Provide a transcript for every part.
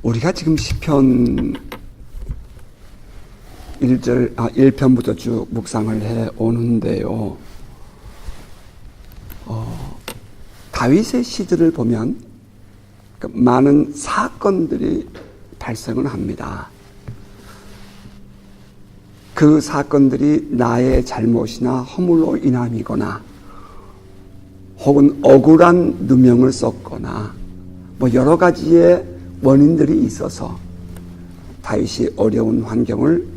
우리가 지금 시편 1편부터 쭉 묵상을 해 오는데요. 다윗의 시들을 보면 많은 사건들이 발생을 합니다. 그 사건들이 나의 잘못이나 허물로 인함이거나 혹은 억울한 누명을 썼거나 여러 가지의 원인들이 있어서 다윗이 어려운 환경을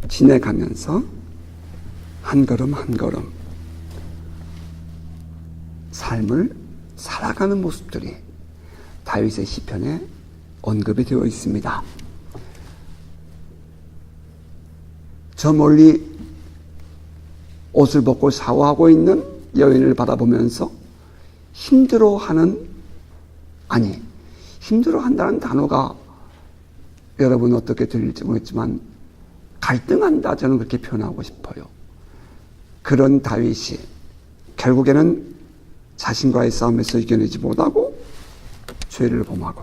지내가면서 한 걸음 한 걸음 삶을 살아가는 모습들이 다윗의 시편에 언급이 되어 있습니다. 저 멀리 옷을 벗고 샤워하고 있는 여인을 바라보면서 힘들어한다는 단어가 여러분 어떻게 들릴지 모르겠지만 갈등한다, 저는 그렇게 표현하고 싶어요. 그런 다윗이 결국에는 자신과의 싸움에서 이겨내지 못하고 죄를 범하고,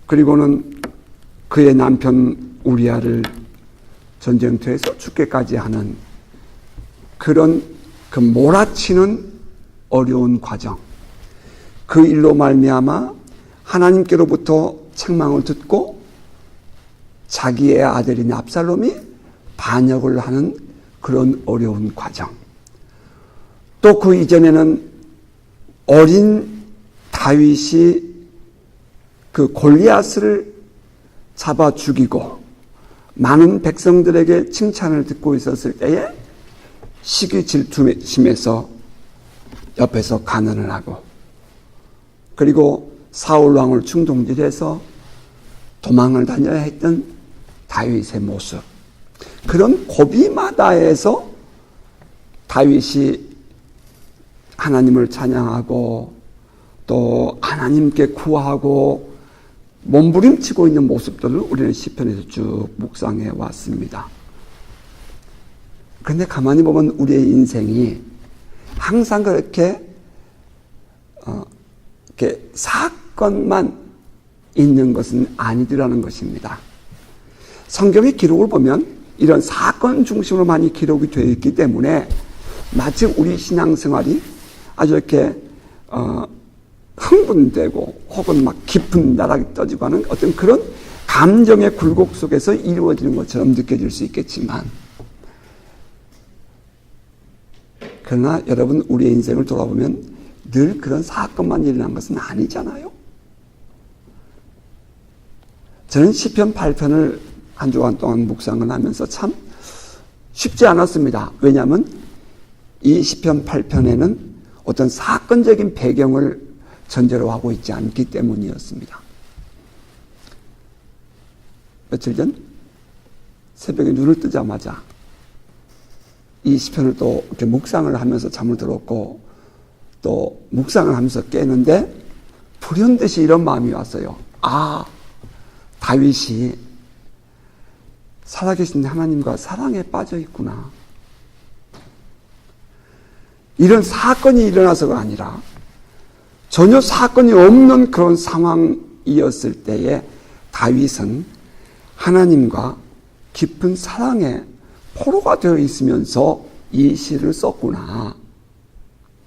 그리고는 그의 남편 우리아를 전쟁터에서 죽게까지 하는 그런 그 몰아치는 어려운 과정, 그 일로 말미암아 하나님께로부터 책망을 듣고 자기의 아들인 압살롬이 반역을 하는 그런 어려운 과정, 또 그 이전에는 어린 다윗이 그 골리앗을 잡아 죽이고 많은 백성들에게 칭찬을 듣고 있었을 때에 시기 질투심에서 옆에서 간언을 하고, 그리고 사울 왕을 충동질해서 도망을 다녀야 했던 다윗의 모습, 그런 고비마다에서 다윗이 하나님을 찬양하고 또 하나님께 구하고 몸부림치고 있는 모습들을 우리는 시편에서 쭉 묵상해 왔습니다. 그런데 가만히 보면 우리의 인생이 항상 그렇게 사건만 있는 것은 아니더라는 것입니다. 성경의 기록을 보면 이런 사건 중심으로 많이 기록이 되어 있기 때문에 마치 우리 신앙생활이 아주 이렇게 흥분되고 혹은 막 깊은 나락이 떠지고 하는 어떤 그런 감정의 굴곡 속에서 이루어지는 것처럼 느껴질 수 있겠지만, 그러나 여러분, 우리의 인생을 돌아보면 늘 그런 사건만 일어난 것은 아니잖아요. 저는 시편 8편을 한 주간 동안 묵상을 하면서 참 쉽지 않았습니다. 왜냐하면 이 시편 8편에는 어떤 사건적인 배경을 전제로 하고 있지 않기 때문이었습니다. 며칠 전 새벽에 눈을 뜨자마자 이 시편을 또 이렇게 묵상을 하면서 잠을 들었고, 또 묵상을 하면서 깨는데 불현듯이 이런 마음이 왔어요. 다윗이 살아계신 하나님과 사랑에 빠져 있구나. 이런 사건이 일어나서가 아니라 전혀 사건이 없는 그런 상황이었을 때에 다윗은 하나님과 깊은 사랑에 포로가 되어 있으면서 이 시를 썼구나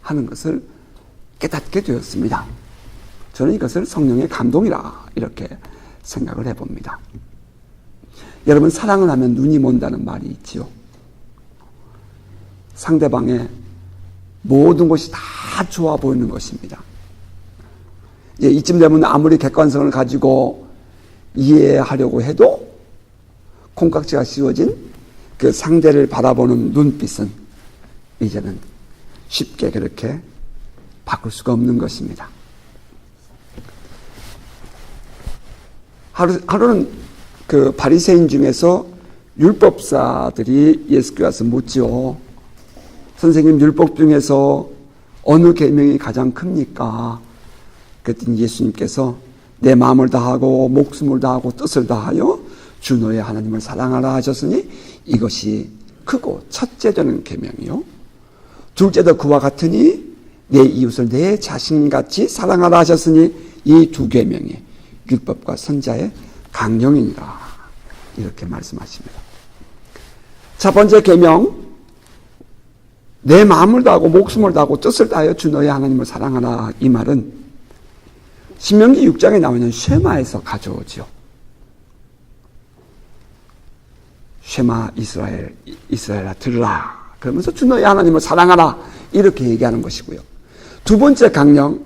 하는 것을 깨닫게 되었습니다. 저는 이것을 성령의 감동이라 이렇게 생각을 해봅니다. 여러분, 사랑을 하면 눈이 먼다는 말이 있지요. 상대방의 모든 것이 다 좋아 보이는 것입니다. 이쯤 되면 아무리 객관성을 가지고 이해하려고 해도 콩깍지가 씌워진 그 상대를 바라보는 눈빛은 이제는 쉽게 그렇게 바꿀 수가 없는 것입니다. 하루는 그 바리새인 중에서 율법사들이 예수께 와서 묻지요. 선생님, 율법 중에서 어느 계명이 가장 큽니까? 그랬더니 예수님께서 내 마음을 다하고 목숨을 다하고 뜻을 다하여 주 너의 하나님을 사랑하라 하셨으니 이것이 크고 첫째 되는 계명이요. 둘째도 그와 같으니 내 이웃을 내 자신같이 사랑하라 하셨으니 이 두 계명이 율법과 선자의 강령이니라. 이렇게 말씀하십니다. 첫 번째 계명, 내 마음을 다하고 목숨을 다하고 뜻을 다하여 주 너의 하나님을 사랑하라. 이 말은 신명기 6장에 나오는 쉐마에서 가져오죠. 쉐마 이스라엘아 들으라. 그러면서 주 너의 하나님을 사랑하라. 이렇게 얘기하는 것이고요. 두 번째 강령,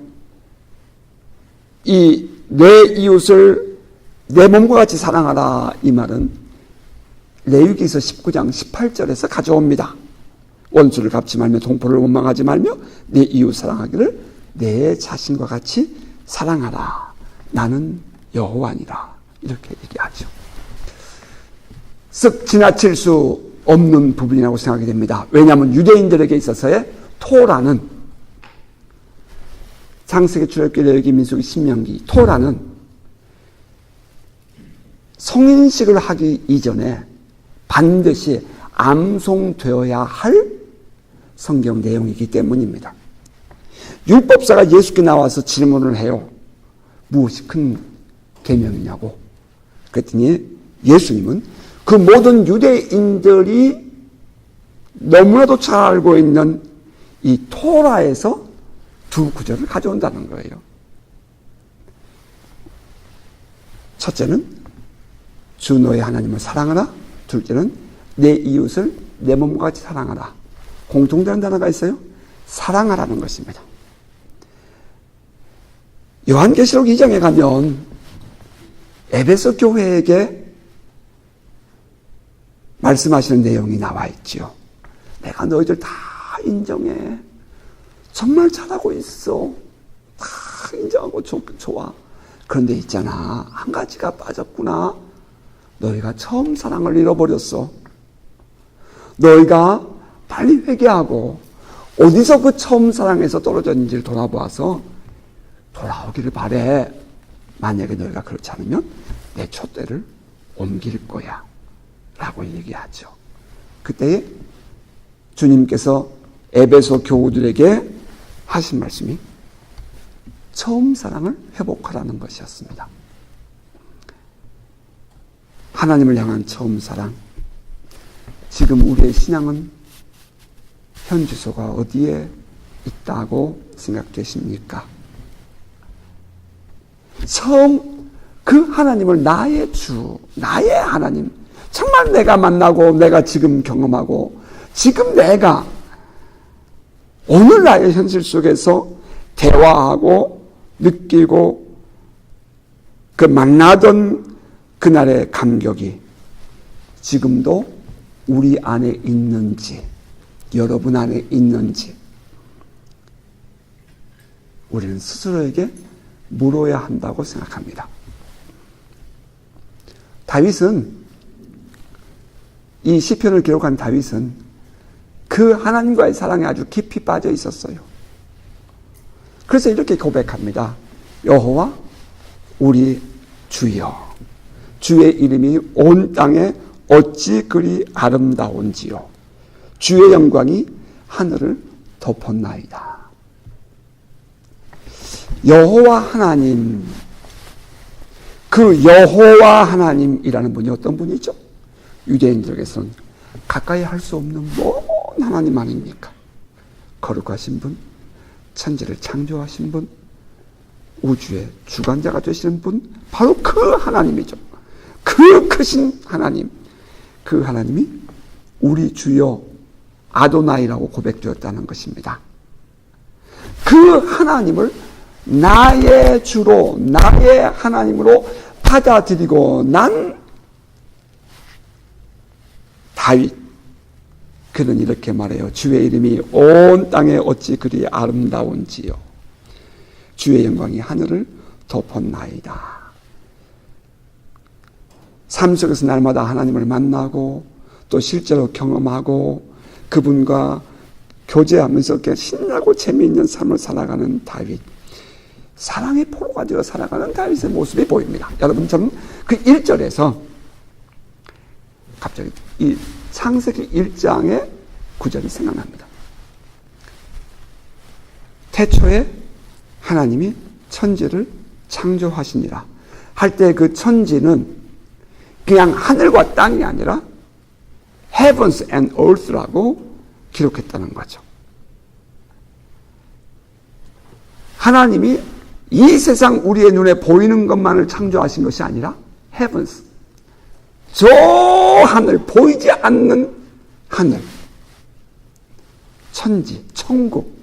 이 내 이웃을 내 몸과 같이 사랑하라. 이 말은 레위기서 19장 18절에서 가져옵니다. 원수를 갚지 말며 동포를 원망하지 말며 내 이웃 사랑하기를 내 자신과 같이 사랑하라. 나는 여호와니라. 이렇게 얘기하죠. 쓱 지나칠 수 없는 부분이라고 생각이 됩니다. 왜냐하면 유대인들에게 있어서의 토라는, 창세기, 출애굽기, 레위기, 민수기, 신명기, 토라는 성인식을 하기 이전에 반드시 암송되어야 할 성경 내용이기 때문입니다. 율법사가 예수께 나와서 질문을 해요. 무엇이 큰 계명이냐고. 그랬더니 예수님은 그 모든 유대인들이 너무나도 잘 알고 있는 이 토라에서 두 구절을 가져온다는 거예요. 첫째는 주 너의 하나님을 사랑하라. 둘째는 내 이웃을 내 몸과 같이 사랑하라. 공통되는 단어가 있어요. 사랑하라는 것입니다. 요한계시록 2장에 가면 에베소 교회에게 말씀하시는 내용이 나와 있죠. 내가 너희들 다 인정해. 정말 잘하고 있어. 다 인정하고 좋아. 그런데 있잖아. 한 가지가 빠졌구나. 너희가 처음 사랑을 잃어버렸어. 너희가 빨리 회개하고 어디서 그 처음 사랑에서 떨어졌는지를 돌아보아서 돌아오기를 바래. 만약에 너희가 그렇지 않으면 내 촛대를 옮길 거야. 라고 얘기하죠. 그때 주님께서 에베소 교우들에게 하신 말씀이 처음 사랑을 회복하라는 것이었습니다. 하나님을 향한 처음 사랑. 지금 우리의 신앙은 현 주소가 어디에 있다고 생각되십니까? 처음 그 하나님을 나의 주, 나의 하나님, 정말 내가 만나고 내가 지금 경험하고 지금 내가 오늘 나의 현실 속에서 대화하고 느끼고 그 만나던 그날의 감격이 지금도 우리 안에 있는지, 여러분 안에 있는지 우리는 스스로에게 물어야 한다고 생각합니다. 다윗은, 이 시편을 기록한 다윗은 그 하나님과의 사랑에 아주 깊이 빠져 있었어요. 그래서 이렇게 고백합니다. 여호와 우리 주여, 주의 이름이 온 땅에 어찌 그리 아름다운지요. 주의 영광이 하늘을 덮었나이다. 여호와 하나님, 그 여호와 하나님이라는 분이 어떤 분이죠? 유대인들에게서는 가까이 할 수 없는 먼 하나님 아닙니까? 거룩하신 분, 천지를 창조하신 분, 우주의 주관자가 되시는 분, 바로 그 하나님이죠. 그 크신 하나님, 그 하나님이 우리 주여 아도나이라고 고백되었다는 것입니다. 그 하나님을 나의 주로, 나의 하나님으로 받아들이고 난 다윗, 그는 이렇게 말해요. 주의 이름이 온 땅에 어찌 그리 아름다운지요. 주의 영광이 하늘을 덮었나이다. 삶 속에서 날마다 하나님을 만나고 또 실제로 경험하고 그분과 교제하면서 이렇게 신나고 재미있는 삶을 살아가는 다윗. 사랑의 포로가 되어 살아가는 다윗의 모습이 보입니다. 여러분, 저는 그 1절에서 갑자기 이 창세기 1장의 구절이 생각납니다. 태초에 하나님이 천지를 창조하시니라. 할 때 그 천지는 그냥 하늘과 땅이 아니라 heavens and earth라고 기록했다는 거죠. 하나님이 이 세상 우리의 눈에 보이는 것만을 창조하신 것이 아니라 heavens, 저 하늘, 보이지 않는 하늘, 천지, 천국.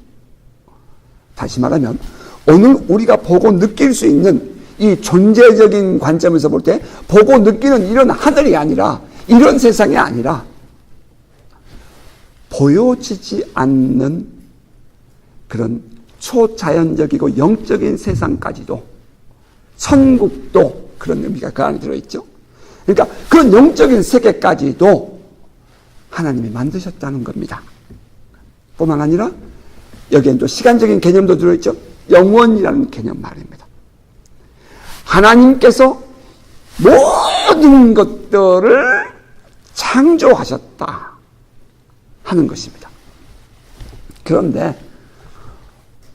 다시 말하면 오늘 우리가 보고 느낄 수 있는 이 존재적인 관점에서 볼 때 보고 느끼는 이런 하늘이 아니라, 이런 세상이 아니라 보여지지 않는 그런 초자연적이고 영적인 세상까지도, 천국도 그런 의미가 그 안에 들어있죠. 그러니까 그런 영적인 세계까지도 하나님이 만드셨다는 겁니다. 뿐만 아니라 여기엔 또 시간적인 개념도 들어있죠. 영원이라는 개념 말입니다. 하나님께서 모든 것들을 창조하셨다 하는 것입니다. 그런데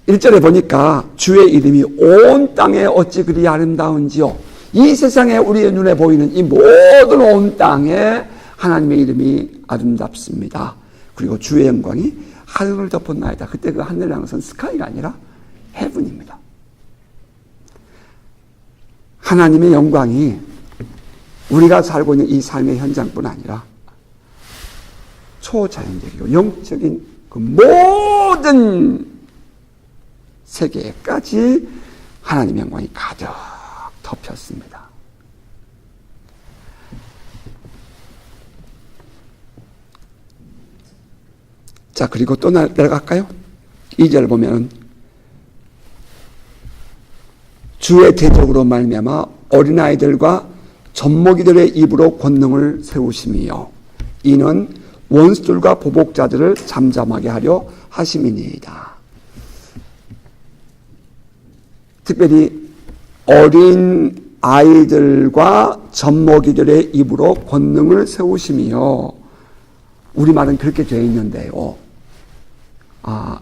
1절에 보니까 주의 이름이 온 땅에 어찌 그리 아름다운지요. 이 세상에 우리의 눈에 보이는 이 모든 온 땅에 하나님의 이름이 아름답습니다. 그리고 주의 영광이 하늘을 덮었나이다. 그때 그 하늘이라는 것은 스카이가 아니라 헤븐입니다. 하나님의 영광이 우리가 살고 있는 이 삶의 현장뿐 아니라 초자연적이고 영적인 그 모든 세계까지 하나님의 영광이 가득 덮였습니다. 자, 그리고 또 내려갈까요? 2절 보면 주의 대적으로 말미암아 어린아이들과 젖먹이들의 입으로 권능을 세우심이요 이는 원수들과 보복자들을 잠잠하게 하려 하심이니이다. 특별히 어린 아이들과 젖먹이들의 입으로 권능을 세우심이요. 우리말은 그렇게 되어 있는데요.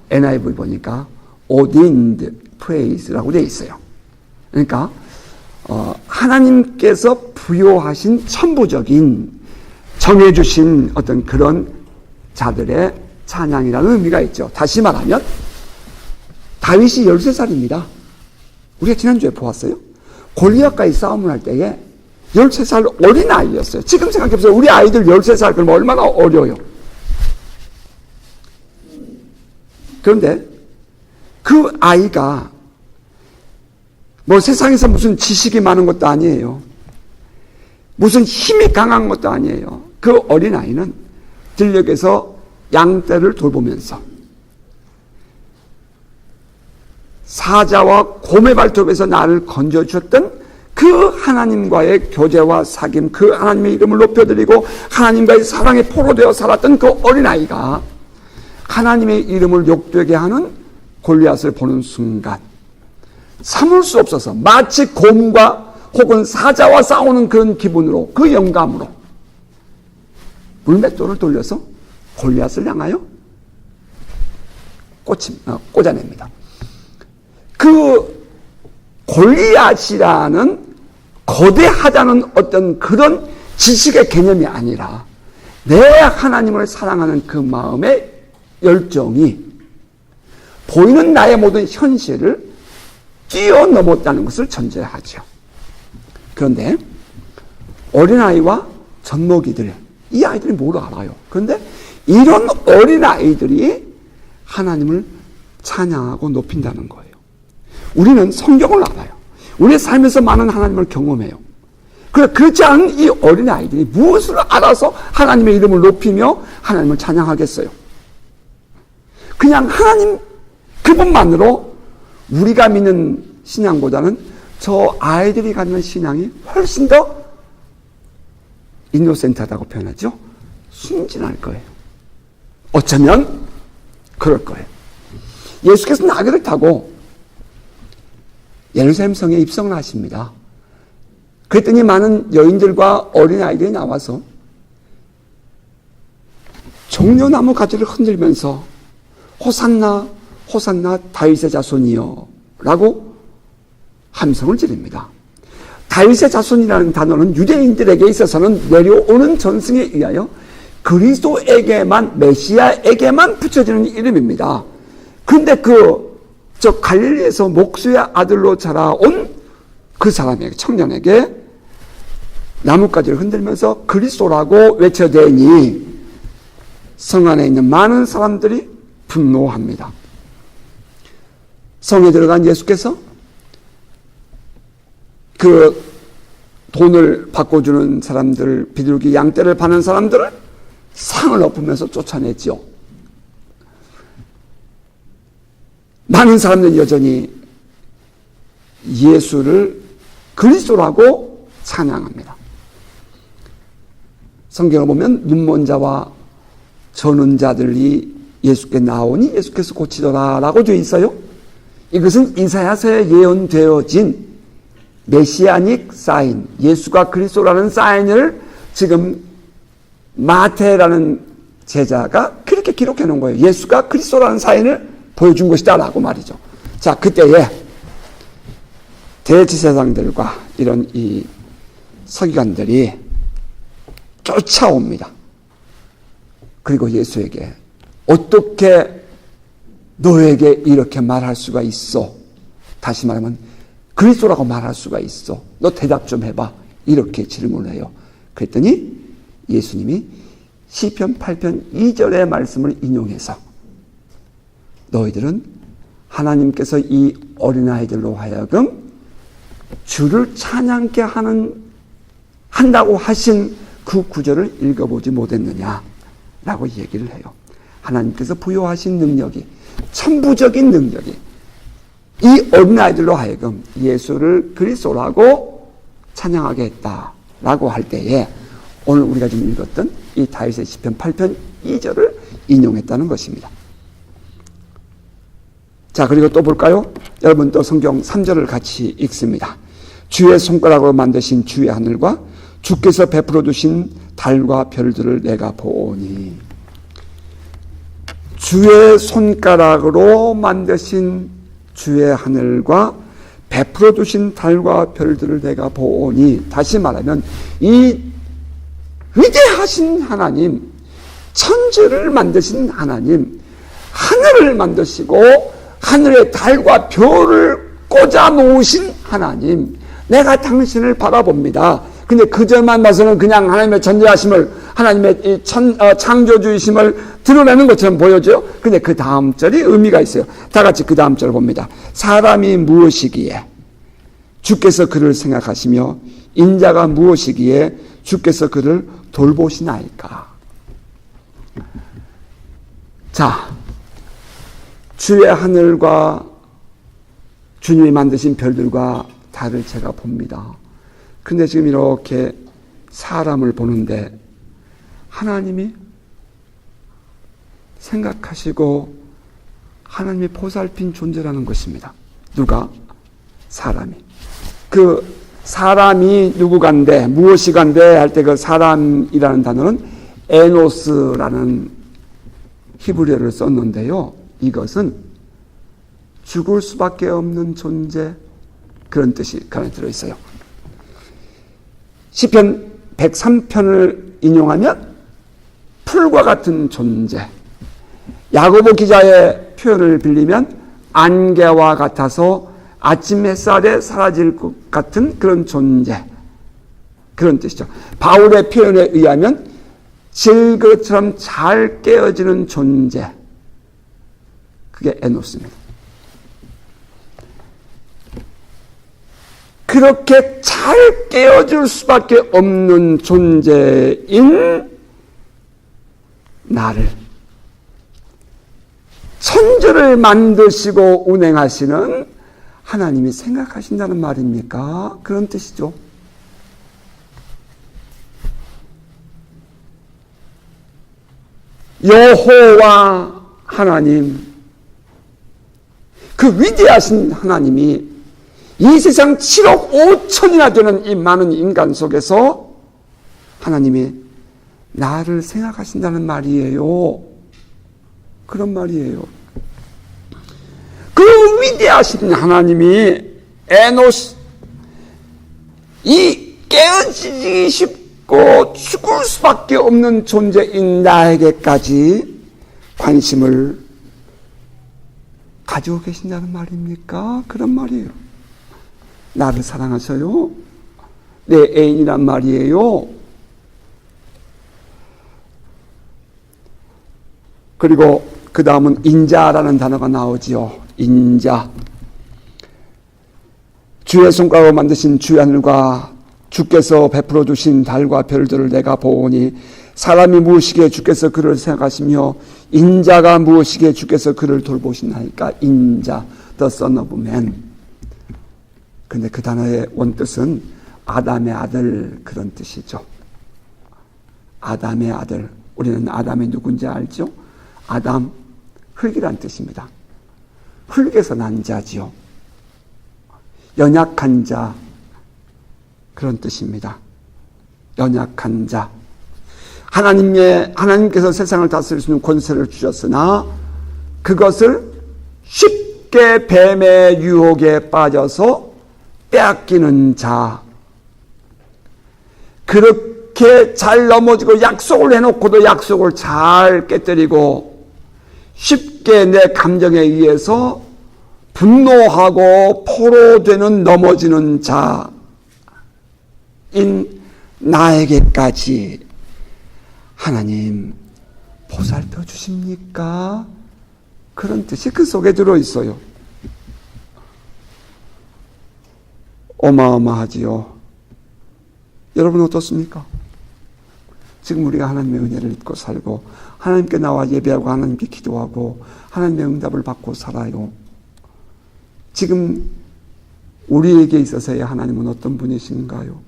NIV 보니까 ordained praise라고 되어 있어요. 그러니까 하나님께서 부여하신 천부적인 정해주신 어떤 그런 자들의 찬양이라는 의미가 있죠. 다시 말하면 다윗이 13살입니다. 우리가 지난주에 보았어요. 골리앗과의 싸움을 할 때에 13살 어린 아이였어요. 지금 생각해보세요. 우리 아이들 13살 그러면 얼마나 어려요. 그런데 그 아이가 뭐 세상에서 무슨 지식이 많은 것도 아니에요. 무슨 힘이 강한 것도 아니에요. 그 어린아이는 들녘에서 양떼를 돌보면서 사자와 곰의 발톱에서 나를 건져주셨던 그 하나님과의 교제와 사귐, 그 하나님의 이름을 높여드리고 하나님과의 사랑에 포로되어 살았던 그 어린아이가 하나님의 이름을 욕되게 하는 골리앗을 보는 순간 참을 수 없어서 마치 곰과 혹은 사자와 싸우는 그런 기분으로, 그 영감으로 물맷돌을 돌려서 골리앗을 향하여 꽂아냅니다. 그 골리앗이라는 거대하다는 어떤 그런 지식의 개념이 아니라 내 하나님을 사랑하는 그 마음의 열정이 보이는 나의 모든 현실을 뛰어넘었다는 것을 전제하죠. 그런데 어린아이와 젖먹이들, 이 아이들이 뭘 알아요? 그런데 이런 어린아이들이 하나님을 찬양하고 높인다는 거예요. 우리는 성경을 알아요. 우리의 삶에서 많은 하나님을 경험해요. 그렇지 않은 이 어린아이들이 무엇을 알아서 하나님의 이름을 높이며 하나님을 찬양하겠어요? 그냥 하나님 그분만으로 우리가 믿는 신앙보다는 저 아이들이 갖는 신앙이 훨씬 더 이노센트하다고 표현하죠. 순진할 거예요. 어쩌면 그럴 거예요. 예수께서 나귀를 타고 예루살렘 성에 입성을 하십니다. 그랬더니 많은 여인들과 어린아이들이 나와서 종려나무 가지를 흔들면서 호산나 호산나 다윗의 자손이여 라고 함성을 지릅니다. 다윗의 자손이라는 단어는 유대인들에게 있어서는 내려오는 전승에 의하여 그리스도에게만, 메시아에게만 붙여지는 이름입니다. 그런데 저 갈릴리에서 목수의 아들로 자라온 그 사람에게, 청년에게 나뭇가지를 흔들면서 그리스도라고 외쳐대니 성 안에 있는 많은 사람들이 분노합니다. 성에 들어간 예수께서 그 돈을 바꿔주는 사람들, 비둘기 양떼를 파는 사람들을 상을 엎으면서 쫓아냈죠. 많은 사람들이 여전히 예수를 그리스도라고 찬양합니다. 성경을 보면 눈먼 자와 저는 자들이 예수께 나오니 예수께서 고치더라라고 되어 있어요. 이것은 이사야서에 예언되어진 메시아닉 사인, 예수가 그리스도라는 사인을 지금 마태라는 제자가 그렇게 기록해 놓은 거예요. 예수가 그리스도라는 사인을 보여준 것이다라고 말이죠. 자, 그때에 대제사장들과 이런 이 서기관들이 쫓아옵니다. 그리고 예수에게 어떻게 너에게 이렇게 말할 수가 있어? 다시 말하면 그리스도라고 말할 수가 있어? 너 대답 좀 해봐. 이렇게 질문해요. 그랬더니 예수님이 시편 8편 2절의 말씀을 인용해서 너희들은 하나님께서 이 어린아이들로 하여금 주를 찬양케 한다고 하신 그 구절을 읽어보지 못했느냐 라고 얘기를 해요. 하나님께서 부여하신 능력이, 천부적인 능력이 이 어린아이들로 하여금 예수를 그리스도라고 찬양하게 했다라고 할 때에 오늘 우리가 지금 읽었던 이 다윗의 시편 8편 2절을 인용했다는 것입니다. 자, 그리고 또 볼까요? 여러분 또 성경 3절을 같이 읽습니다. 주의 손가락으로 만드신 주의 하늘과 주께서 베풀어 두신 달과 별들을 내가 보오니. 주의 손가락으로 만드신 주의 하늘과 베풀어 두신 달과 별들을 내가 보오니. 다시 말하면 이 위대하신 하나님, 천지를 만드신 하나님, 하늘을 만드시고 하늘의 달과 별을 꽂아 놓으신 하나님, 내가 당신을 바라봅니다. 근데 그 점만 봐서는 그냥 하나님의 전지하심을, 하나님의 이 창조주의심을 드러내는 것처럼 보여져요. 근데 그 다음 절이 의미가 있어요. 다 같이 그 다음 절을 봅니다. 사람이 무엇이기에 주께서 그를 생각하시며 인자가 무엇이기에 주께서 그를 돌보시나이까. 자, 주의 하늘과 주님이 만드신 별들과 달을 제가 봅니다. 근데 지금 이렇게 사람을 보는데 하나님이 생각하시고 하나님이 보살핀 존재라는 것입니다. 누가? 사람이. 그 사람이 누구간데 무엇이간데 할 때 그 사람이라는 단어는 에노스라는 히브리어를 썼는데요. 이것은 죽을 수밖에 없는 존재, 그런 뜻이 그 안에 들어있어요. 시편 103편을 인용하면 풀과 같은 존재, 야고보 기자의 표현을 빌리면 안개와 같아서 아침 햇살에 사라질 것 같은 그런 존재, 그런 뜻이죠. 바울의 표현에 의하면 질그릇처럼 잘 깨어지는 존재, 그게 에노스입니다. 그렇게 잘 깨어질 수밖에 없는 존재인 나를, 천지를 만드시고 운행하시는 하나님이 생각하신다는 말입니까? 그런 뜻이죠. 여호와 하나님, 그 위대하신 하나님이 이 세상 7억 5천이나 되는 이 많은 인간 속에서 하나님이 나를 생각하신다는 말이에요. 그런 말이에요. 그 위대하신 하나님이 에노스, 이 깨어지기 쉽고 죽을 수밖에 없는 존재인 나에게까지 관심을 가지고 계신다는 말입니까? 그런 말이에요. 나를 사랑하셔요? 내 애인이란 말이에요. 그리고 그 다음은 인자라는 단어가 나오지요. 인자. 주의 손가락으로 만드신 주의 하늘과 주께서 베풀어 주신 달과 별들을 내가 보오니 사람이 무엇이기에 주께서 그를 생각하시며 인자가 무엇이기에 주께서 그를 돌보시나이까. 인자, the son of man. 근데 그 단어의 원뜻은 아담의 아들, 그런 뜻이죠. 아담의 아들. 우리는 아담이 누군지 알죠? 아담, 흙이란 뜻입니다. 흙에서 난 자지요. 연약한 자, 그런 뜻입니다. 연약한 자. 하나님께서 세상을 다스릴 수 있는 권세를 주셨으나 그것을 쉽게 뱀의 유혹에 빠져서 빼앗기는 자. 그렇게 잘 넘어지고 약속을 해놓고도 약속을 잘 깨뜨리고 쉽게 내 감정에 의해서 분노하고 포로되는 넘어지는 자인 나에게까지 하나님 보살펴 주십니까? 그런 뜻이 그 속에 들어있어요. 어마어마하지요. 여러분 어떻습니까? 지금 우리가 하나님의 은혜를 믿고 살고 하나님께 나와 예배하고 하나님께 기도하고 하나님의 응답을 받고 살아요. 지금 우리에게 있어서의 하나님은 어떤 분이신가요?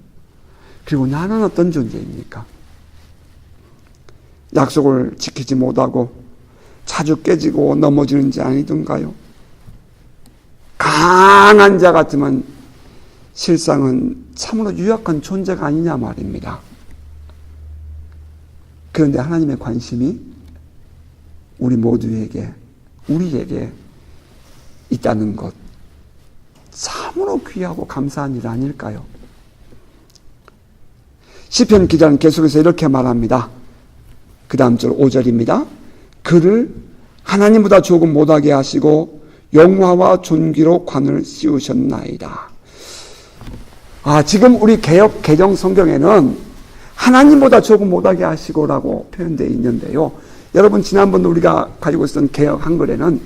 그리고 나는 어떤 존재입니까? 약속을 지키지 못하고 자주 깨지고 넘어지는 자 아니던가요? 강한 자 같으면 실상은 참으로 유약한 존재가 아니냐 말입니다. 그런데 하나님의 관심이 우리에게 있다는 것, 참으로 귀하고 감사한 일 아닐까요? 시편 기자는 계속해서 이렇게 말합니다. 그 다음 절 5절입니다. 그를 하나님보다 조금 못하게 하시고 영화와 존귀로 관을 씌우셨나이다. 지금 우리 개역 개정 성경에는 하나님보다 조금 못하게 하시고라고 표현되어 있는데요. 여러분 지난번 우리가 가지고 있었던 개역 한글에는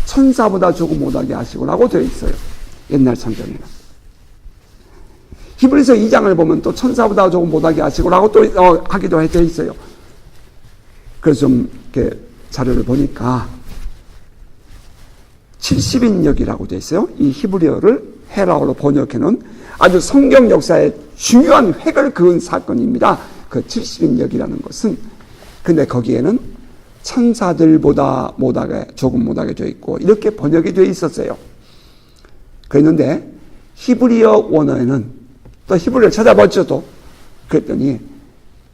천사보다 조금 못하게 하시고라고 되어 있어요. 옛날 성경에는. 히브리서 2장을 보면 또 천사보다 조금 못하게 하시고라고 또 하기도 되어 있어요. 그래서 좀 이렇게 자료를 보니까 70인역이라고 되어 있어요. 이 히브리어를 헤라어로 번역해놓은 아주 성경 역사의 중요한 획을 그은 사건입니다. 그 70인역이라는 것은. 근데 거기에는 천사들보다 조금 못하게 되어 있고 이렇게 번역이 되어 있었어요. 그랬는데 히브리어 원어에는 또 히브리어를 찾아봤죠. 또 그랬더니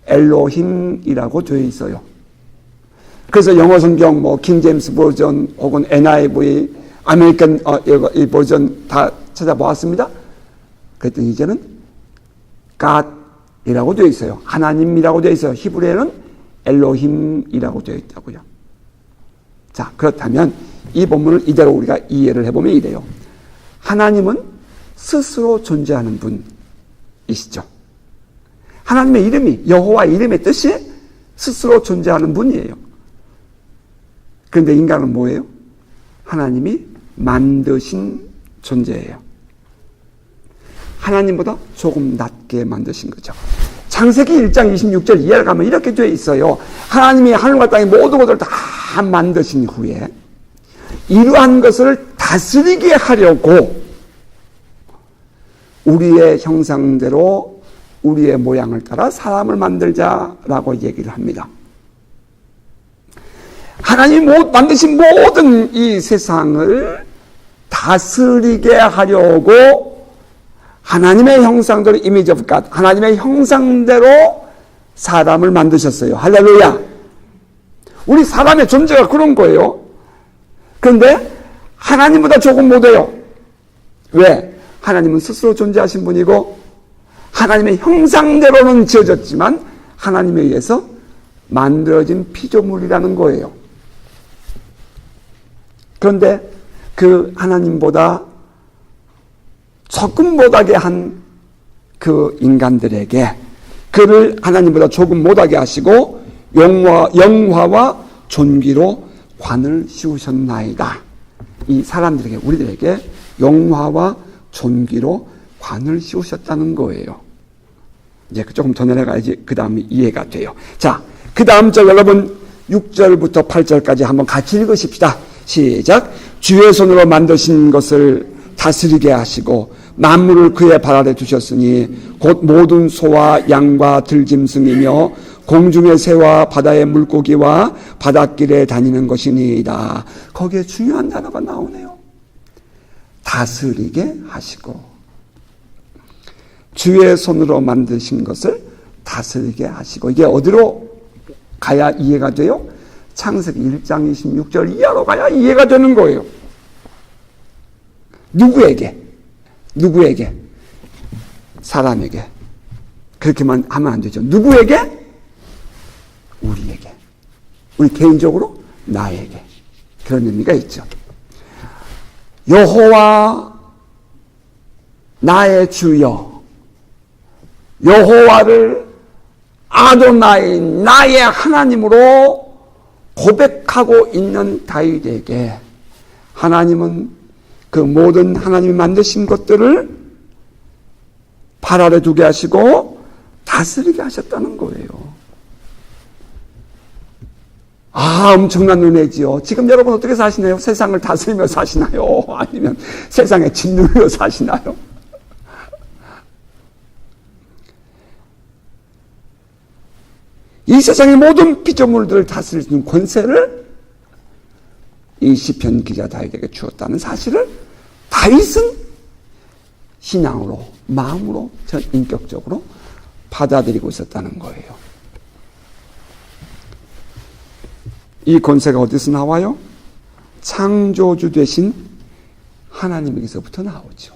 엘로힘이라고 되어 있어요. 그래서 영어 성경 킹제임스 버전 혹은 NIV 아메리칸 이 버전 다 찾아보았습니다. 그랬더니 이제는 God이라고 되어 있어요. 하나님이라고 되어 있어요. 히브리어는 엘로힘이라고 되어 있다고요. 자, 그렇다면 이 본문을 이대로 우리가 이해를 해보면 이래요. 하나님은 스스로 존재하는 분이시죠. 하나님의 이름이, 여호와 이름의 뜻이 스스로 존재하는 분이에요. 그런데 인간은 뭐예요? 하나님이 만드신 존재예요. 하나님보다 조금 낮게 만드신 거죠. 창세기 1장 26절 이해를 가면 이렇게 되어 있어요. 하나님이 하늘과 땅의 모든 것을 다 만드신 후에 이러한 것을 다스리게 하려고 우리의 형상대로 우리의 모양을 따라 사람을 만들자라고 얘기를 합니다. 하나님이 만드신 모든 이 세상을 다스리게 하려고 하나님의 형상대로 image of God, 하나님의 형상대로 사람을 만드셨어요. 할렐루야. 우리 사람의 존재가 그런 거예요. 그런데 하나님보다 조금 못해요. 왜? 하나님은 스스로 존재하신 분이고 하나님의 형상대로는 지어졌지만 하나님에 의해서 만들어진 피조물이라는 거예요. 그런데 그 하나님보다 조금 못하게 한 그 인간들에게 그를 하나님보다 조금 못하게 하시고 영화와 존귀로 관을 씌우셨나이다. 이 사람들에게, 우리들에게 영화와 존귀로 관을 씌우셨다는 거예요. 이제 조금 더 내려가야지 그 다음이 이해가 돼요. 자, 그 다음 절 여러분 6절부터 8절까지 한번 같이 읽으십시다. 시작. 주의 손으로 만드신 것을 다스리게 하시고 만물을 그의 발 아래 두셨으니 곧 모든 소와 양과 들짐승이며 공중의 새와 바다의 물고기와 바닷길에 다니는 것이니이다. 거기에 중요한 단어가 나오네요. 다스리게 하시고, 주의 손으로 만드신 것을 다스리게 하시고, 이게 어디로 가야 이해가 돼요? 창세기 1장 26절 이하로 가야 이해가 되는 거예요. 누구에게? 사람에게. 그렇게만 하면 안 되죠. 누구에게? 우리에게. 우리 개인적으로 나에게. 그런 의미가 있죠. 여호와 나의 주여, 여호와를 아도나이 나의 하나님으로 고백하고 있는 다윗에게 하나님은 그 모든 하나님이 만드신 것들을 발 아래 두게 하시고 다스리게 하셨다는 거예요. 아, 엄청난 은혜지요. 지금 여러분 어떻게 사시나요? 세상을 다스리며 사시나요? 아니면 세상에 짓누르며 사시나요? 이 세상의 모든 피조물들을 다스릴 수 있는 권세를 이 시편 기자 다윗에게 주었다는 사실을 다윗은 신앙으로, 마음으로, 전 인격적으로 받아들이고 있었다는 거예요. 이 권세가 어디서 나와요? 창조주 되신 하나님에게서부터 나오죠.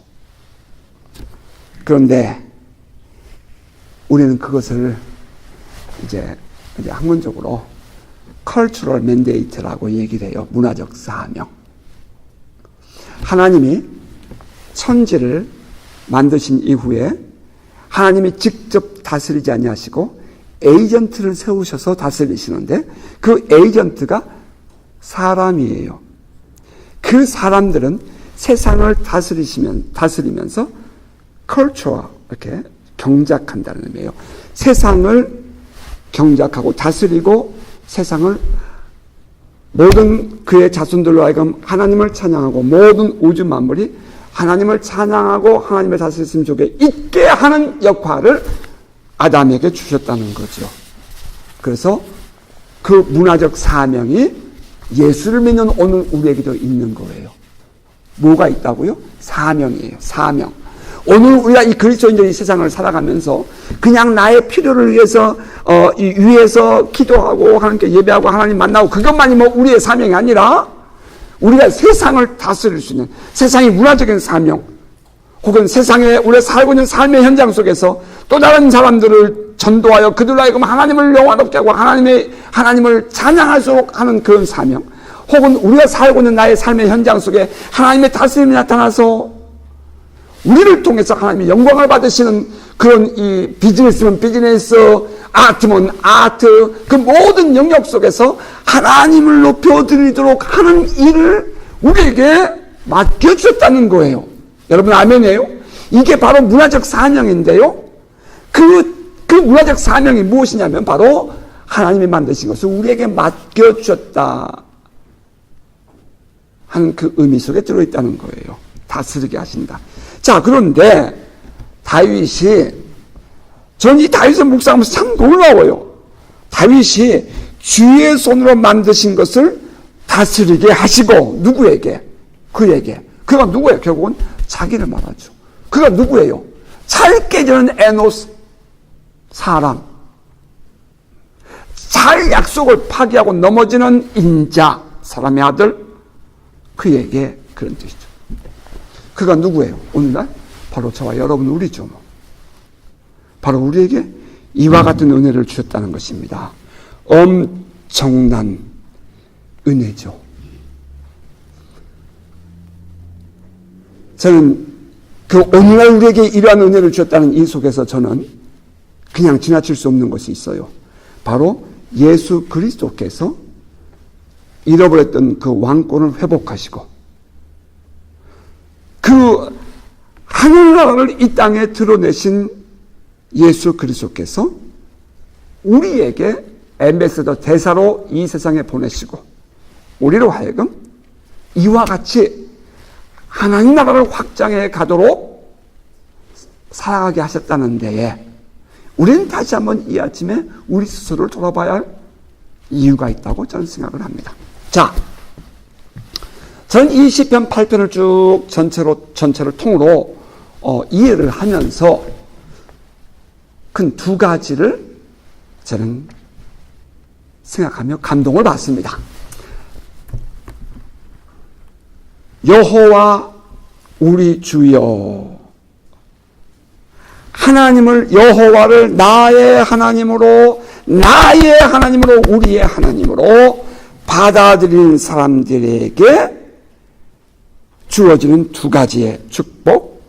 그런데 우리는 그것을 이제 학문적으로 cultural mandate라고 얘기를 해요. 문화적 사명. 하나님이 천지를 만드신 이후에 하나님이 직접 다스리지 아니하시고 에이전트를 세우셔서 다스리시는데 그 에이전트가 사람이에요. 그 사람들은 세상을 다스리면서 culture와 이렇게 경작한다는 의미예요. 세상을 경작하고 다스리고 세상을 모든 그의 자손들로 하여금 하나님을 찬양하고 모든 우주 만물이 하나님을 찬양하고 하나님의 다스리심 속에 있게 하는 역할을 아담에게 주셨다는 거죠. 그래서 그 문화적 사명이 예수를 믿는 오늘 우리에게도 있는 거예요. 뭐가 있다고요? 사명이에요. 사명. 오늘 우리가 이 그리스도인들이 세상을 살아가면서 그냥 나의 필요를 위해서 이 위에서 기도하고 하나님께 예배하고 하나님 만나고 그것만이 뭐 우리의 사명이 아니라 우리가 세상을 다스릴 수 있는 세상의 문화적인 사명 혹은 세상에 우리가 살고 있는 삶의 현장 속에서 또 다른 사람들을 전도하여 그들로 하여금 하나님을 영화롭게 하고 하나님을 찬양할수록 하는 그런 사명 혹은 우리가 살고 있는 나의 삶의 현장 속에 하나님의 다스림이 나타나서 우리를 통해서 하나님의 영광을 받으시는 그런 이 비즈니스면 비즈니스, 아트면 아트, 그 모든 영역 속에서 하나님을 높여드리도록 하는 일을 우리에게 맡겨주셨다는 거예요. 여러분 아멘이에요? 이게 바로 문화적 사명인데요. 그 문화적 사명이 무엇이냐면 바로 하나님이 만드신 것을 우리에게 맡겨주셨다 하는 그 의미 속에 들어있다는 거예요. 다스리게 하신다. 자, 그런데 다윗이 저는 이 다윗을 묵상하면서 참 놀라워요. 다윗이 주의 손으로 만드신 것을 다스리게 하시고 누구에게? 그에게. 그가 누구예요? 결국은 자기를 말하죠. 그가 누구예요? 잘 깨지는 에노스 사람. 잘 약속을 파기하고 넘어지는 인자 사람의 아들 그에게 그런 뜻이죠. 그가 누구예요? 오늘날? 바로 저와 여러분 우리죠. 바로 우리에게 이와 같은 은혜를 주셨다는 것입니다. 엄청난 은혜죠. 저는 그 오늘날 우리에게 이러한 은혜를 주셨다는 이 속에서 저는 그냥 지나칠 수 없는 것이 있어요. 바로 예수 그리스도께서 잃어버렸던 그 왕권을 회복하시고 그 하늘나라를 이 땅에 드러내신 예수 그리스도께서 우리에게 앰베서더 대사로 이 세상에 보내시고 우리로 하여금 이와 같이 하나님 나라를 확장해 가도록 살아가게 하셨다는 데에 우리는 다시 한번 이 아침에 우리 스스로를 돌아봐야 할 이유가 있다고 저는 생각을 합니다. 자, 저는 이 시편 8편을 쭉 전체를 통으로 이해를 하면서 큰 두 가지를 저는 생각하며 감동을 받습니다. 여호와 우리 주여, 하나님을 여호와를 나의 하나님으로 우리의 하나님으로 받아들이는 사람들에게 주어지는 두 가지의 축복,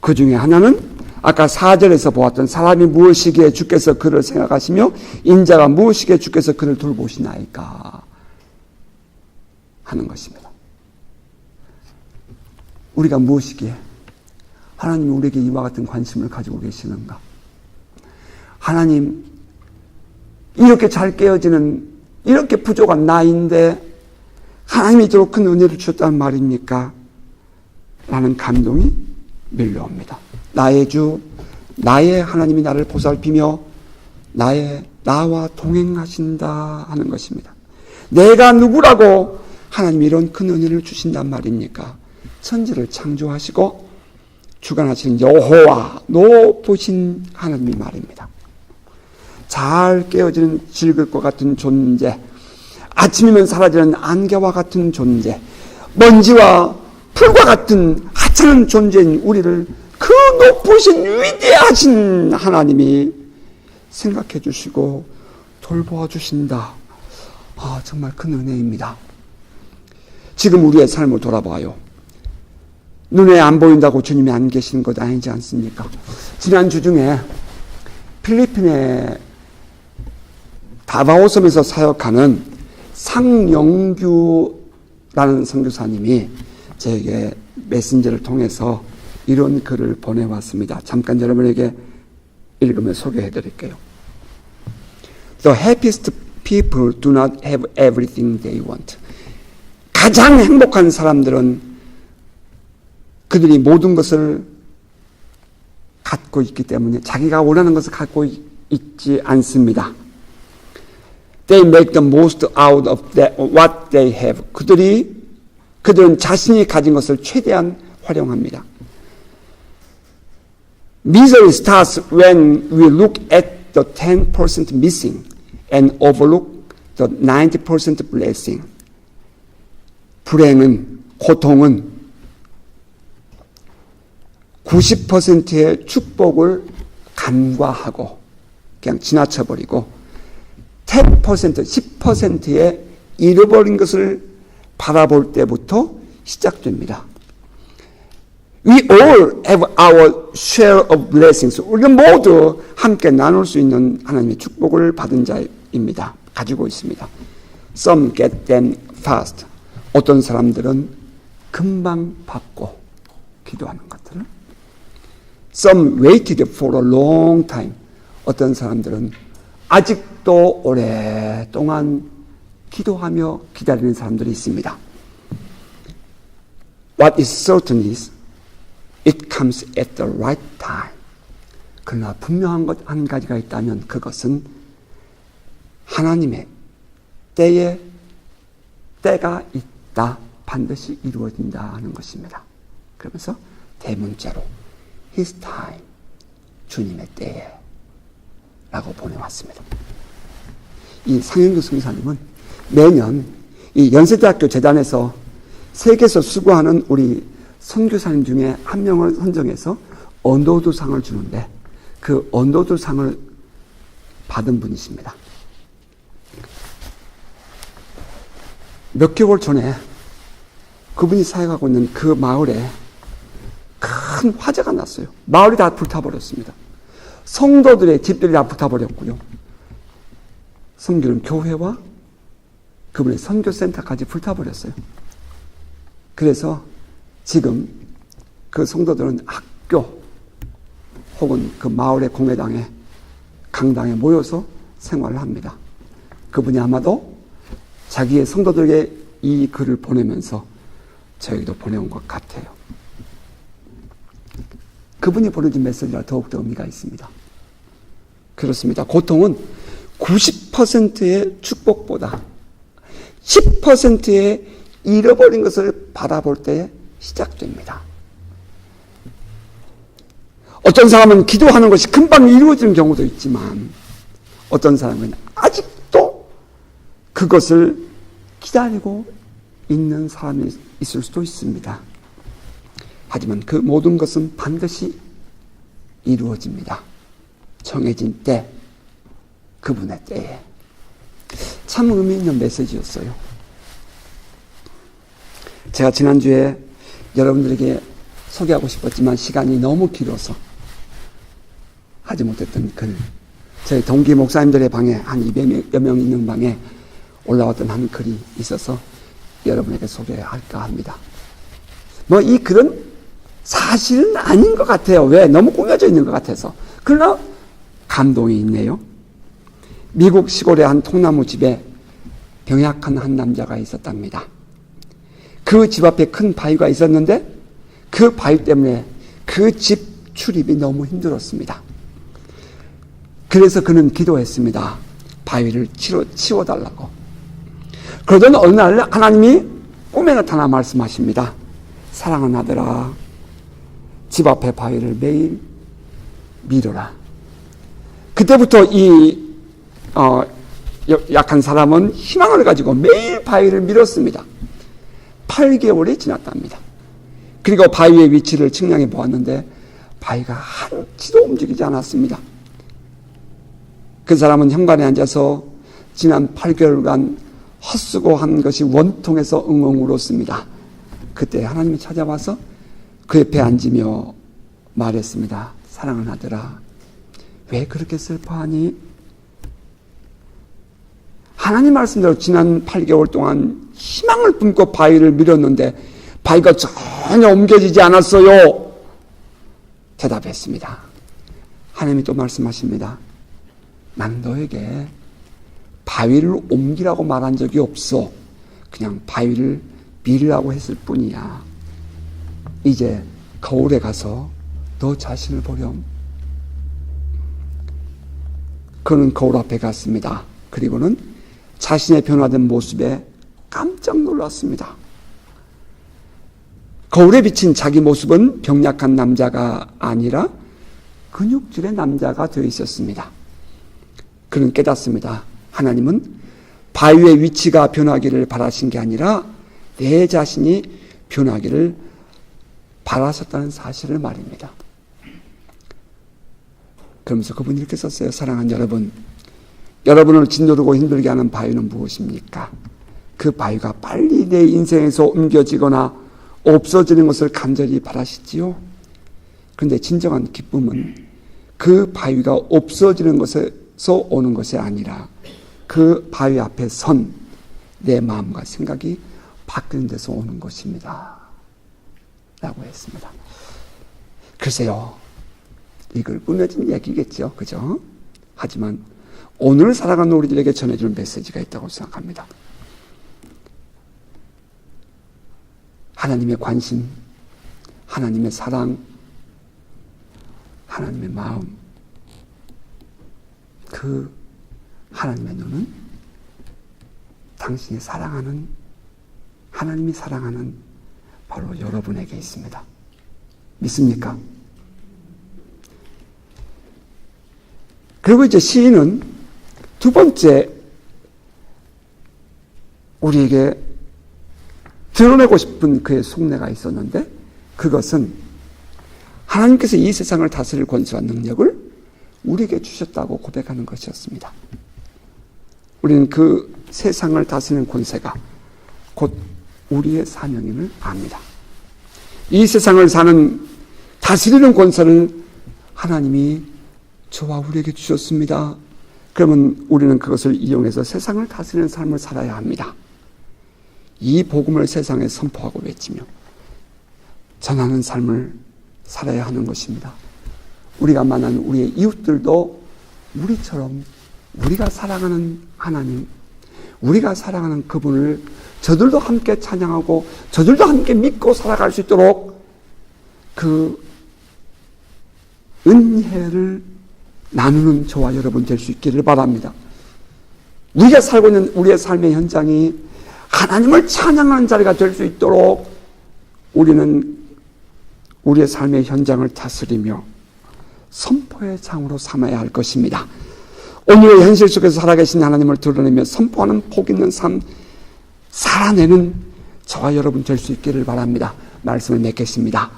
그 중에 하나는 아까 4절에서 보았던 사람이 무엇이기에 주께서 그를 생각하시며 인자가 무엇이기에 주께서 그를 돌보시나이까 하는 것입니다. 우리가 무엇이기에 하나님이 우리에게 이와 같은 관심을 가지고 계시는가? 하나님, 이렇게 잘 깨어지는 이렇게 부족한 나인데 하나님이 이토록 큰 은혜를 주셨다는 말입니까? 라는 감동이 밀려옵니다. 나의 주, 나의 하나님이 나를 보살피며 나와 동행하신다 하는 것입니다. 내가 누구라고 하나님이 이런 큰 은혜를 주신단 말입니까? 천지를 창조하시고 주관하시는 여호와, 높으신 하나님이 말입니다. 잘 깨어지는 질것과 같은 존재, 아침이면 사라지는 안개와 같은 존재, 먼지와 풀과 같은 하찮은 존재인 우리를 그 높으신 위대하신 하나님이 생각해 주시고 돌보아 주신다. 정말 큰 은혜입니다. 지금 우리의 삶을 돌아봐요. 눈에 안 보인다고 주님이 안 계시는 것 아니지 않습니까? 지난주 중에 필리핀의 다바오 섬에서 사역하는 상영규라는 선교사님이 저에게 메신저를 통해서 이런 글을 보내왔습니다. 잠깐 여러분에게 읽으며 소개해 드릴게요. The happiest people do not have everything they want. 가장 행복한 사람들은 그들이 모든 것을 갖고 있기 때문에 자기가 원하는 것을 갖고 있지 않습니다. They make the most out of what they have. 그들은 자신이 가진 것을 최대한 활용합니다. Misery starts when we look at the 10% missing and overlook the 90% blessing. 불행은, 고통은 90%의 축복을 간과하고 그냥 지나쳐버리고 10%의 잃어버린 것을 바라볼 때부터 시작됩니다. We all have our share of blessings. 우리가 모두 함께 나눌 수 있는 하나님의 축복을 받은 자입니다. 가지고 있습니다. Some get them fast. 어떤 사람들은 금방 받고 기도하는 것들을. Some waited for a long time. 어떤 사람들은 아직도 오랫동안 기도하며 기다리는 사람들이 있습니다. What is certain is it comes at the right time. 그러나 분명한 것 한 가지가 있다면 그것은 하나님의 때가 있다. 반드시 이루어진다 하는 것입니다. 그러면서 대문자로 His time, 주님의 때에 라고 보내왔습니다. 이 상영규 선교사님은 매년 이 연세대학교 재단에서 세계에서 수고하는 우리 선교사님 중에 한 명을 선정해서 언더우드상을 주는데 그 언도두상을 받은 분이십니다. 몇 개월 전에 그분이 사역하고 있는 그 마을에 큰 화재가 났어요. 마을이 다 불타버렸습니다. 성도들의 집들이 다 불타버렸고요. 섬기는 교회와 그분의 선교센터까지 불타버렸어요. 그래서 지금 그 성도들은 학교 혹은 그 마을의 공회당에 강당에 모여서 생활을 합니다. 그분이 아마도 자기의 성도들에게 이 글을 보내면서 저에게도 보내온 것 같아요. 그분이 보내준 메시지라 더욱더 의미가 있습니다. 그렇습니다. 고통은 90%의 축복보다 10%의 잃어버린 것을 바라볼 때 시작됩니다. 어떤 사람은 기도하는 것이 금방 이루어지는 경우도 있지만 어떤 사람은 아직도 그것을 기다리고 있는 사람이 있을 수도 있습니다. 하지만 그 모든 것은 반드시 이루어집니다. 정해진 때, 그분의 때에. 참 의미 있는 메시지였어요. 제가 지난주에 여러분들에게 소개하고 싶었지만 시간이 너무 길어서 하지 못했던 글, 저희 동기 목사님들의 방에 한 200여 명 있는 방에 올라왔던 한 글이 있어서 여러분에게 소개할까 합니다. 이 글은 사실은 아닌 것 같아요. 왜? 너무 꾸며져 있는 것 같아서. 그러나 감동이 있네요. 미국 시골의 한 통나무 집에 병약한 한 남자가 있었답니다. 그 집 앞에 큰 바위가 있었는데 그 바위 때문에 그 집 출입이 너무 힘들었습니다. 그래서 그는 기도했습니다. 바위를 치워달라고. 그러던 어느 날 하나님이 꿈에 나타나 말씀하십니다. 사랑하는 아들아, 집 앞에 바위를 매일 밀어라. 그때부터 이 약한 사람은 희망을 가지고 매일 바위를 밀었습니다. 8개월이 지났답니다. 그리고 바위의 위치를 측량해 보았는데 바위가 한치도 움직이지 않았습니다. 그 사람은 현관에 앉아서 지난 8개월간 헛수고 한 것이 원통해서 엉엉 울었습니다. 그때 하나님이 찾아와서 그 옆에 앉으며 말했습니다. 사랑하는 아들아, 왜 그렇게 슬퍼하니? 하나님 말씀대로 지난 8개월 동안 희망을 품고 바위를 밀었는데 바위가 전혀 옮겨지지 않았어요. 대답했습니다. 하나님이 또 말씀하십니다. 난 너에게 바위를 옮기라고 말한 적이 없어. 그냥 바위를 밀으라고 했을 뿐이야. 이제 거울에 가서 너 자신을 보렴. 그는 거울 앞에 갔습니다. 그리고는 자신의 변화된 모습에 깜짝 놀랐습니다. 거울에 비친 자기 모습은 병약한 남자가 아니라 근육질의 남자가 되어 있었습니다. 그는 깨닫습니다. 하나님은 바위의 위치가 변하기를 바라신 게 아니라 내 자신이 변하기를 바라셨다는 사실을 말입니다. 그러면서 그분이 이렇게 썼어요. 사랑하는 여러분, 여러분을 짓누르고 힘들게 하는 바위는 무엇입니까? 그 바위가 빨리 내 인생에서 옮겨지거나 없어지는 것을 간절히 바라시지요. 그런데 진정한 기쁨은 그 바위가 없어지는 것에서 오는 것이 아니라 그 바위 앞에 선 내 마음과 생각이 바뀌는 데서 오는 것입니다. 라고 했습니다. 글쎄요, 이걸 꾸며진 얘기겠죠. 그죠? 하지만 오늘 살아가는 우리들에게 전해주는 메시지가 있다고 생각합니다. 하나님의 관심, 하나님의 사랑, 하나님의 마음, 그 하나님의 눈은 당신이 사랑하는, 하나님이 사랑하는 바로 여러분에게 있습니다. 믿습니까? 그리고 이제 시인은 두 번째 우리에게 드러내고 싶은 그의 속내가 있었는데 그것은 하나님께서 이 세상을 다스릴 권세와 능력을 우리에게 주셨다고 고백하는 것이었습니다. 우리는 그 세상을 다스리는 권세가 곧 우리의 사명임을 압니다. 이 세상을 사는 다스리는 권세를 하나님이 저와 우리에게 주셨습니다. 그러면 우리는 그것을 이용해서 세상을 다스리는 삶을 살아야 합니다. 이 복음을 세상에 선포하고 외치며 전하는 삶을 살아야 하는 것입니다. 우리가 만난 우리의 이웃들도 우리처럼 우리가 사랑하는 하나님, 우리가 사랑하는 그분을 저들도 함께 찬양하고 저들도 함께 믿고 살아갈 수 있도록 그 은혜를 나누는 저와 여러분 될 수 있기를 바랍니다. 우리가 살고 있는 우리의 삶의 현장이 하나님을 찬양하는 자리가 될 수 있도록 우리는 우리의 삶의 현장을 다스리며 선포의 장으로 삼아야 할 것입니다. 오늘의 현실 속에서 살아계신 하나님을 드러내며 선포하는 복 있는 삶 살아내는 저와 여러분 될 수 있기를 바랍니다. 말씀을 맺겠습니다.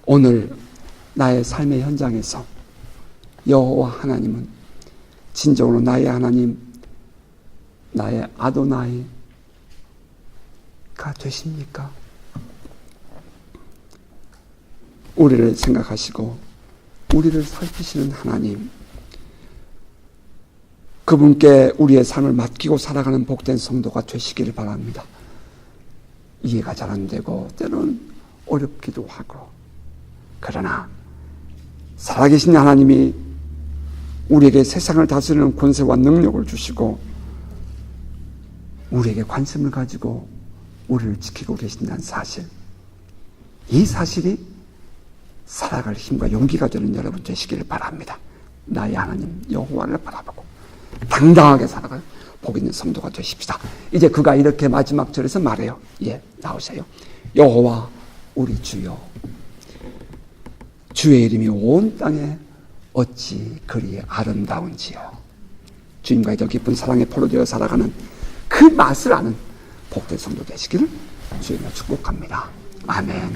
오늘 나의 삶의 현장에서 여호와 하나님은 진정으로 나의 하나님, 나의 아도나이가 되십니까? 우리를 생각하시고 우리를 살피시는 하나님, 그분께 우리의 삶을 맡기고 살아가는 복된 성도가 되시기를 바랍니다. 이해가 잘 안 되고 때로는 어렵기도 하고, 그러나 살아계신 하나님이 우리에게 세상을 다스리는 권세와 능력을 주시고 우리에게 관심을 가지고 우리를 지키고 계신다는 사실, 이 사실이 살아갈 힘과 용기가 되는 여러분 되시기를 바랍니다. 나의 하나님 여호와를 바라보고 당당하게 살아갈 복 있는 성도가 되십시다. 이제 그가 이렇게 마지막 절에서 말해요. 나오세요. 여호와 우리 주여, 주의 이름이 온 땅에 어찌 그리 아름다운지요. 주님과의 더 깊은 사랑에 포로되어 살아가는 그 맛을 아는 복된 성도 되시기를 주님을 축복합니다. 아멘.